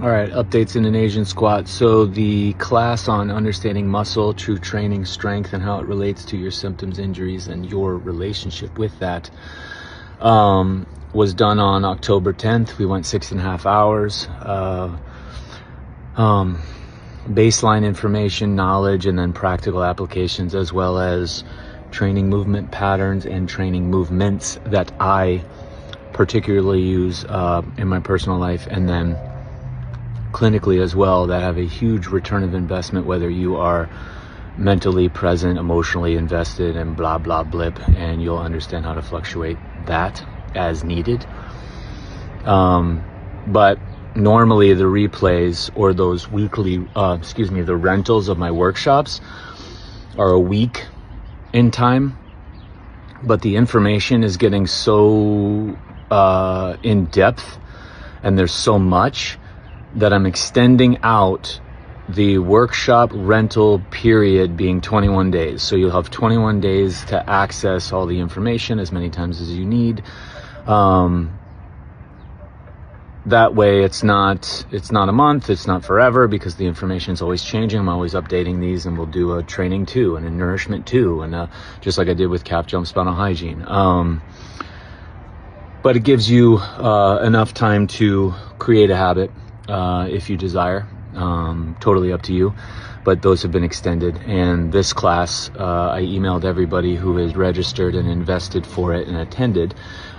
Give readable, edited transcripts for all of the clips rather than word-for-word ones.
All right, updates in an Asian squat. So the class on understanding muscle, true training, strength, and how it relates to your symptoms, injuries, and your relationship with that was done on October 10th. We went 6.5 hours. Baseline information, knowledge, and then practical applications, as well as training movement patterns and training movements that I particularly use in my personal life, and then clinically as well, that have a huge return of investment, whether you are mentally present, emotionally invested, and blah blah blip, and you'll understand how to fluctuate that as needed. But normally the replays or those weekly the rentals of my workshops are a week in time, but the information is getting so in depth, and there's so much that I'm extending out the workshop rental period being 21 days. So you'll have 21 days to access all the information as many times as you need. That way it's not a month, it's not forever, because the information is always changing. I'm always updating these, and we'll do a training 2 and a nourishment 2, and just like I did with Calf Jump Spinal Hygiene. But it gives you enough time to create a habit if you desire. Totally up to you, but those have been extended. And this class, I emailed everybody who has registered and invested for it and attended.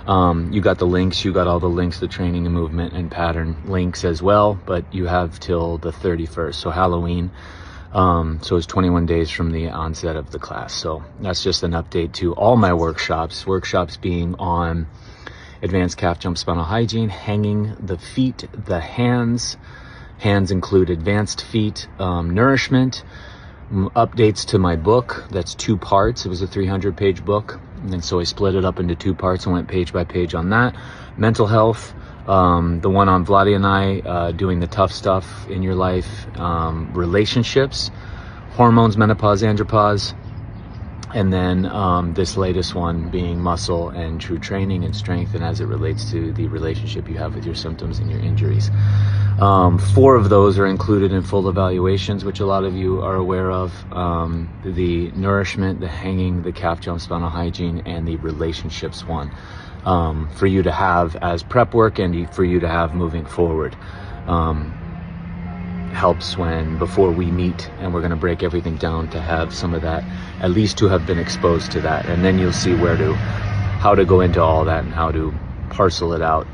You got the links, you got all the links, the training and movement and pattern links as well, but you have till the 31st, so Halloween. So it's 21 days from the onset of the class. So that's just an update to all my workshops being on advanced calf jump spinal hygiene, hanging the feet, the hands include advanced feet, nourishment, updates to my book. That's 2 parts. It was a 300-page book, and so I split it up into 2 parts and went page by page on that. Mental health, the one on Vladimir and I, doing the tough stuff in your life, relationships, hormones, menopause, andropause, and then this latest one being muscle and true training and strength, and as it relates to the relationship you have with your symptoms and your injuries. 4 of those are included in full evaluations, which a lot of you are aware of. The nourishment, the hanging, the calf jump spinal hygiene, and the relationships one, for you to have as prep work and for you to have moving forward. Helps when before we meet, and we're going to break everything down to have some of that, at least to have been exposed to that, and then you'll see how to go into all that and how to parcel it out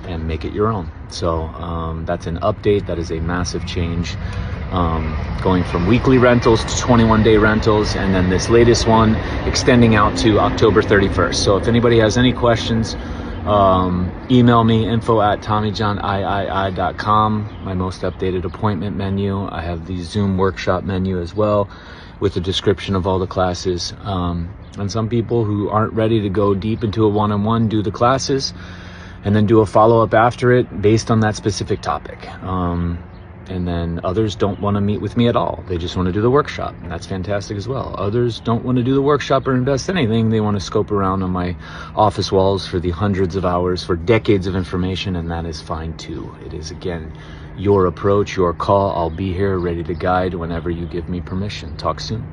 and make it your own. So that's an update. That is a massive change, going from weekly rentals to 21-day rentals, and then this latest one extending out to October 31st. So if anybody has any questions, email me, info@TommyJohnIII.com, my most updated appointment menu. I have the Zoom workshop menu as well, with a description of all the classes. And some people who aren't ready to go deep into a one-on-one do the classes and then do a follow-up after it based on that specific topic. And then others don't want to meet with me at all. They just want to do the workshop, and that's fantastic as well. Others don't want to do the workshop or invest anything. They want to scope around on my office walls for the hundreds of hours, for decades of information, and that is fine too. It is, again, your approach, your call. I'll be here ready to guide whenever you give me permission. Talk soon.